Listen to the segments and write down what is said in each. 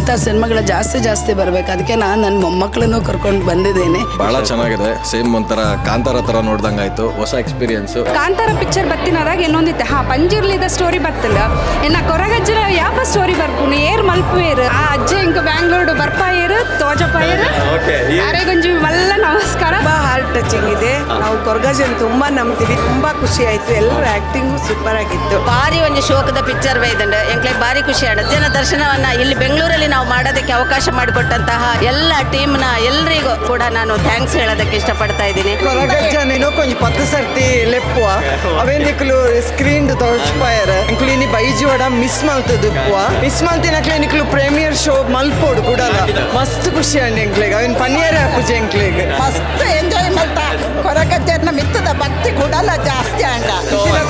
ಇಂಥ ಸಿನಿಮಾಗಳ ಜಾಸ್ತಿ ಬರಬೇಕು. ಅದಕ್ಕೆ ನಾನು ನನ್ನ ಮೊಮ್ಮಕ್ಕಳನ್ನು ಕರ್ಕೊಂಡು ಬಂದಿದ್ದೇನೆ. ಬಹಳ ಚೆನ್ನಾಗಿದೆ. ಸೇಮ್ ಒಂಥರ ಕಾಂತಾರ ತರ ನೋಡ್ದಂಗಾಯ್ತು. ಹೊಸ ಎಕ್ಸ್ಪೀರಿಯನ್ಸ್. ಕಾಂತಾರ ಪಿಕ್ಚರ್ ಬತ್ತಿನದಾಗ ಇನ್ನೊಂದಿತ್ತೆ ಪಂಜಿರ್ಲಿದ ಸ್ಟೋರಿ ಬತ್ತಿಲ್ಲ ಎನ್ನ ಕೊರಗಜ್ಜರ ಯಾಪ ಸ್ಟೋರಿ ಬರ್ಪುನು ಏರ್ ಮಲ್ಪುವೇರು ಆ ಅಜ್ಜ ಇಂಕ ಬ್ಯಾಂಗ್ಳೂರು ಬರ್ಪಾಯರು ತೋಜಪಾಯರು ಅರೆಗೊಂಜಿ ಮಲ್ಲ ನಮಸ್ಕಾರ. ತುಂಬಾ ಹಾರ್ಟ್ ಟಚಿಂಗ್ ಇದೆ. ನಾವು ಕೊರಗಜ್ಜನ ತುಂಬಾ ನಂಬ್ತೀವಿ. ತುಂಬಾ ಖುಷಿ ಆಯ್ತು. ಎಲ್ಲರ ಆಕ್ಟಿಂಗ್ ಸೂಪರ್ ಆಗಿತ್ತು. ಭಾರಿ ಒಂದು ಶೋಕದ ಪಿಕ್ಚರ್ ಬೈದಂಡ ಎಂಕ್ಲೆ ಭಾರಿ ಖುಷಿ ಆಡ ಜನ ದರ್ಶನವನ್ನ ಇಲ್ಲಿ ಬೆಂಗಳೂರಲ್ಲಿ ನಾವು ಮಾಡೋದಕ್ಕೆ ಅವಕಾಶ ಮಾಡಿಕೊಟ್ಟಂತಹ ಎಲ್ಲ ಟೀಮ್ನ ಎಲ್ಲರಿಗೂ ಕೂಡ ನಾನು ಥ್ಯಾಂಕ್ಸ್ ಹೇಳೋದಕ್ಕೆ ಇಷ್ಟಪಡ್ತಾ ಇದ್ದೀನಿ. ಕೊರಗಜ್ಜನ ಕೊಂಚ 10 ಸರ್ತಿ ಲೆಪ್ಪುವ ಅವೇನಿಕ್ಲು ಸ್ಕ್ರೀನ್ ತೋರ್ಸ್ಪಾಯರ ಇಂಕ್ಲಿನಿ ಬೈಜುವಡ ಮಿಸ್ ಮಲ್ತಿನಕ್ಲೆ ನಿಕ್ಲು ಪ್ರೀಮಿಯರ್ ಶೋ ಮಲ್ಪೋಡು ಕೂಡಲ್ಲ. ಮಸ್ತ್ ಖುಷಿ ಅಂಡ್ ಎಂಕ್ಲೆಗ್ ಅವೇನ್ ಪನ್ನೀರ್ ಹಾಪುಜಿ ಎಂಕ್ಲೆಗ್ ಮಸ್ತ್ ಎಂಜಾಯ್ ಮಾಡ್ತಾ ಕೊರಗಜ್ಜನ ಮಿತ್ತದ ಭಕ್ತಿ ಕೂಡಲ್ಲ ಜಾಸ್ತಿ ಅಂಡ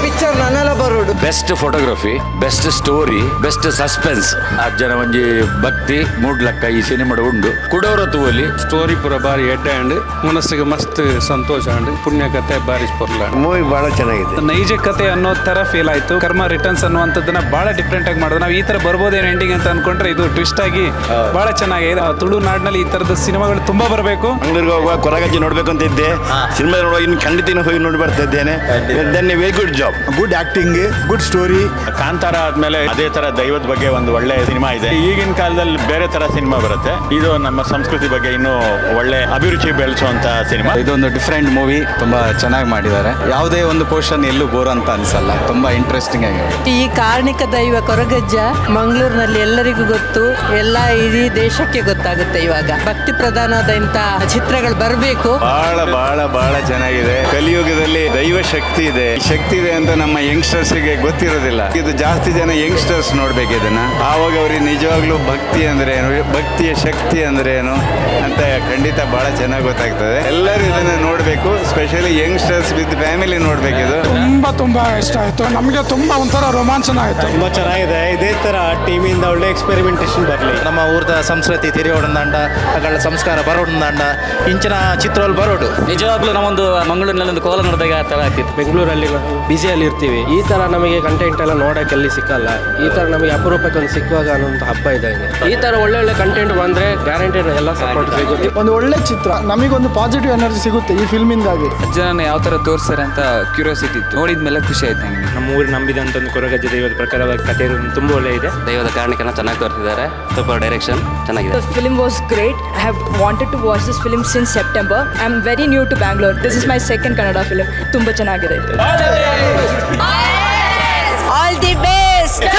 ಪಿಕ್ಚರ್ ನನ್ನೆಲ್ಲ ಬರೋಡು. Best photography, best story, best suspense ಅಜ್ಜನ ಒಂಜಿ ಭಕ್ತಿ ಮೂಡ್ಲಕ್ಕ ಈ ಸಿನಿಮಾಡ ಉಂಡು ಕುಡೋರ ತೂವಲಿ ಸ್ಟೋರಿ ಪೂರ ಬಾರಿ ಎಡ್ಡ ಅಂಡ್ ಮನಸ್ಸಿಗೆ ಮಸ್ತ್ ಸಂತೋಷ ಅಂಡ್ ಪುಣ್ಯ ಕತೆ ಬಾರಿ ಸ್ಪೊರ್ಲ. ಮೂವಿ ಬಹಳ ಚೆನ್ನಾಗಿದೆ. ನೈಜ ಕತೆ ಅನ್ನೋ ತರ ಫೀಲ್ ಆಯ್ತು. ಕರ್ಮ ರಿಟರ್ನ್ಸ್ ಅನ್ನುವಂಥದ್ದನ್ನ ಬಹಳ ಡಿಫ್ರೆಂಟ್ ಆಗಿ ಮಾಡೋದು. ನಾವು ಈ ತರ ಬರ್ಬೋದೇನು ಎಂಡಿಂಗ್ ಅಂತ ಅನ್ಕೊಂಡ್ರೆ ಇದು ಟ್ವಿಸ್ಟ್ ಆಗಿ ಬಹಳ ಚೆನ್ನಾಗಿದೆ. ತುಳುನಾಡಿನಲ್ಲಿ ಈ ತರದ ಸಿನಿಮಾಗಳು ತುಂಬಾ ಬರಬೇಕು. ಮಂಗಳೂರಿಗೆ ಹೋಗುವ ಕೊರಗಜ್ಜಿ ನೋಡ್ಬೇಕು ಅಂತ ಇದ್ದೆ. ಸಿನಿಮಾ ನೋಡುವ ಇನ್ನು ಖಂಡಿತ ಹೋಗಿ ನೋಡಿ ಬರ್ತಾ ಇದ್ದೇನೆ. Very good job, good acting, good story. Kantara ಆದ್ಮೇಲೆ ಅದೇ ತರ ದೈವದ ಬಗ್ಗೆ ಒಂದು ಒಳ್ಳೆ ಸಿನಿಮಾ ಇದೆ. ಈಗಿನ ಕಾಲದಲ್ಲಿ ಬೇರೆ ತರ ಸಿನಿಮಾ ಬರುತ್ತೆ. ಇದು ನಮ್ಮ ಸಂಸ್ಕೃತಿ ಬಗ್ಗೆ ಇನ್ನೂ ಒಳ್ಳೆ ಅಭಿರುಚಿ ಬೆಳೆಸುವಂತ ಸಿನಿಮಾ. ಇದೊಂದು ಡಿಫ್ರೆಂಟ್ ಮೂವಿ. ತುಂಬಾ ಚೆನ್ನಾಗಿ ಮಾಡಿದ್ದಾರೆ. ಯಾವುದೇ ಒಂದು ಪೋರ್ಷನ್ ಎಲ್ಲೂ ಬೋರ್ ಅಂತ ಅನ್ಸಲ್ಲ. ತುಂಬಾ ಇಂಟ್ರೆಸ್ಟಿಂಗ್ ಆಗಿದೆ. ಈ ಕಾರ್ಣಿಕ ದೈವ ಕೊರಗಜ್ಜ ಮಂಗಳೂರಿನಲ್ಲಿ ಎಲ್ಲರಿಗೂ ಗೊತ್ತು. ಎಲ್ಲ ಇಡೀ ದೇಶಕ್ಕೆ ಗೊತ್ತಾಗುತ್ತೆ. ಇವಾಗ ಭಕ್ತಿ ಪ್ರಧಾನವಾದ ಇಂಥ ಚಿತ್ರಗಳು ಬರಬೇಕು. ಬಹಳ ಬಹಳ ಬಹಳ ಚೆನ್ನಾಗಿದೆ. ಕಲಿಯುಗದಲ್ಲಿ ದೈವ ಶಕ್ತಿ ಇದೆ. ಶಕ್ತಿ ಇದೆ ಅಂತ ನಮ್ಮ ಯಂಗ್ಸ್ಟರ್ಸ್ಗೆ ಗೊತ್ತಿರೋದಿಲ್ಲ. ಇದು ಜಾಸ್ತಿ ಜನ ಯಂಗ್ಸ್ಟರ್ಸ್ ನೋಡ್ಬೇಕು ಇದನ್ನ. ಆವಾಗ ಅವ್ರಿಗೆ ನಿಜವಾಗ್ಲೂ ಭಕ್ತಿ ಅಂದ್ರೆ ಏನು, ಭಕ್ತಿಯ ಶಕ್ತಿ ಅಂದ್ರೆ ಏನು ಅಂತ ಖಂಡಿತ ಬಹಳ ಚೆನ್ನಾಗಿ ಗೊತ್ತಾಗ್ತದೆ. ಎಲ್ಲರೂ ಇದನ್ನ ನೋಡ್ಬೇಕು. ಸ್ಪೆಷಲಿ ಯಂಗ್ಸ್ಟರ್ಸ್ ವಿತ್ ಫ್ಯಾಮಿಲಿ ನೋಡ್ಬೇಕು. ಇದು ತುಂಬಾ ಇಷ್ಟ ಆಯ್ತು ನಮಗೆ. ತುಂಬಾ ಒಂಥರ ರೋಮಾಂಚನ ಆಯ್ತು. ತುಂಬಾ ಚೆನ್ನಾಗಿದೆ. ಇದೇ ತರ ಟೀಮಿಂದ ಒಳ್ಳೆ ಎಕ್ಸ್ಪೆರಿಮೆಂಟೇಷನ್ ಬರಲಿ. ನಮ್ಮ ಊರದ ಸಂಸ್ಕೃತಿ ತಿರಿಯೋಡಂದಾಂಡ ಅಗಳ ಸಂಸ್ಕಾರ ಬರೋಡಂದಾಂಡ ಇಂಚಿನ ಚಿತ್ರಗಳು ಬರೋಡು. ನಿಜವಾಗ್ಲೂ ನಾವೊಂದು ಮಂಗಳೂರಿನಲ್ಲಿ ಒಂದು ಕೋಲ ನೋಡಿದಾಗ ಆ ಥರ ಆಗ್ತಿತ್ತು. ಬೆಂಗಳೂರಲ್ಲಿ ಬ್ಯುಸಿಯಲ್ಲಿ ಇರ್ತೀವಿ. ಈ ತರ ನಮಗೆ ಕಂಟೆಂಟ್ ಎಲ್ಲ ನೋಡಕ್ಕೆ ಎಲ್ಲಿ ಸಿಕ್ಕಲ್ಲ. ಈ ತರ ನಮಗೆ ಅಪರೂಪಕ್ಕೆ ಒಂದು ಸಿಕ್ಕುವಾಗ ಅನ್ನೋಂಥ ಹಬ್ಬ ಇದೆ. ಈ ತರ ಒಳ್ಳೆ ಕಂಟೆಂಟ್ ಬಂದ್ರೆ ಗ್ಯಾರಂಟಿ ಎಲ್ಲ ಸಪೋರ್ಟ್ ಸಿಗುತ್ತೆ. ಒಂದು ಒಳ್ಳೆ ಚಿತ್ರ. ನಮಗೊಂದು ಪಾಸಿಟಿವ್ ಎನರ್ಜಿ ಸಿಗುತ್ತೆ ಈ ಫಿಲ್ಮಿಂದಾಗಿ. ಅಜ್ಜನ ಯಾವ ಥರ ತೋರಿಸ್ತಾರೆ ಅಂತ ಕ್ಯೂರಿಯಾಸಿಟಿ ಇತ್ತು. ನೋಡಿದ್ಮೇಲೆ ಖುಷಿ ಆಯ್ತು ನನಗೆ. ನಮ್ಮ ಊರು ನಂಬಿದಂತ ಒಂದು ಕೊರಗಜ್ಜ ದೈವದ ಪ್ರಕಾರವಾಗಿ ಕಥೆ ತುಂಬಾ ಒಳ್ಳೆ ಇದೆ. ದೈವದ ಕಾರಣಕ್ಕನ್ನ ಚೆನ್ನಾಗಿ ತೋರಿಸಿದ್ದಾರೆ. ಸೂಪರ್ ಡೈರೆಕ್ಷನ್ ಚೆನ್ನಾಗಿದೆ. The film was great. I have wanted to watch this film since September. I am very new to Bangalore. This is my second Kannada film. ತುಂಬಾ ಚೆನ್ನಾಗಿದೆ. All the best.